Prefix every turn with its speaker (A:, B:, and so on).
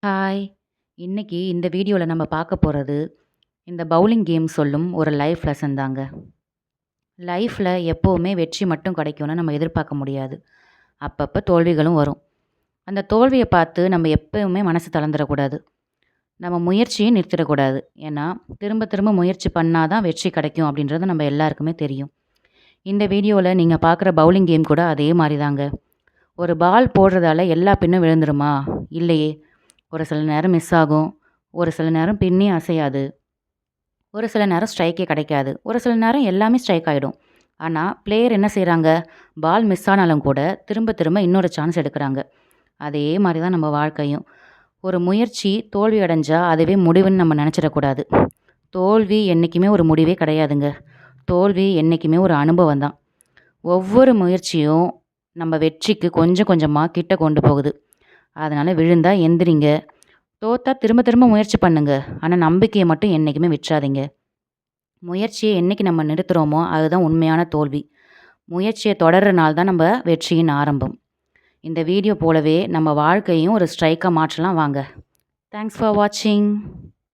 A: Hi! இன்னைக்கு இந்த வீடியோல நம்ம பார்க்க போறது, இந்த பவுலிங் கேம் சொல்லும் ஒரு லைஃப் லெசன் தாங்க. லைஃப்ல எப்பவுமே வெற்றி மட்டும் கிடைக்கும்னு நம்ம எதிர்பார்க்க முடியாது. அப்பப்ப தோல்விகளும் வரும். அந்த தோல்விய பார்த்து நம்ம எப்பவுமே மனசு தளர்ந்துறக்கூடாது. நம்ம முயற்சியும் நிறுத்திடக்கூடாது. ஏன்னா, திரும்ப திரும்ப முயற்சி பண்ணா தான் வெற்றி கிடைக்கும் அப்படின்றது நம்ம எல்லாருக்குமே தெரியும். இந்த வீடியோல நீங்க பார்க்குற பவுலிங் கேம் கூட அதே மாரி தாங்க. ஒரு பால் போடுறதால எல்லா பின்னும் விழுந்துருமா? இல்லையே! ஒரு சில நேரம் மிஸ் ஆகும். ஒரு சில நேரம் பின்னே அசையாது. ஒரு சில நேரம் ஸ்ட்ரைக்கே கிடைக்காது. ஒரு சில நேரம் எல்லாமே ஸ்ட்ரைக் ஆயிடும். ஆனா, பிளேயர் என்ன செய்றாங்க? பால் மிஸ் ஆனாலும் கூட திரும்ப திரும்ப இன்னொரு சான்ஸ் எடுக்குறாங்க. அதே மாரி தான் நம்ம வாழ்க்கையும். ஒரு முயற்சி தோல்வி அடைஞ்சா அதுவே முடிவுன்னு நம்ம நெனச்சிடக்கூடாது. தோல்வி என்னைக்குமே ஒரு முடிவே கிடையாதுங்க. தோல்வி என்னைக்குமே ஒரு அனுபவம் தான். ஒவ்வொரு முயற்சியும் நம்ம வெற்றிக்கு கொஞ்சம் கொஞ்சமா கிட்ட கொண்டு போகுது. அதனால விழுந்தா எந்திரிங்க. தோத்தா திரும்ப திரும்ப முயற்சி பண்ணுங்க. ஆனா நம்பிக்கைய மட்டும் என்னைக்குமே விட்றாதீங்க. முயற்சிய என்னைக்கு நம்ம நிறுத்துறோமோ, அதுதான் உண்மையான தோல்வி. முயற்சிய தொடர்றனால தான் நம்ப வெற்றியின் ஆரம்பம். இந்த வீடியோ போலவே நம்ம வாழ்க்கையும் ஒரு ஸ்ட்ரைக்கா மாற்றலாம் வாங்க. தேங்க்ஸ் ஃபார் வாட்சிங்.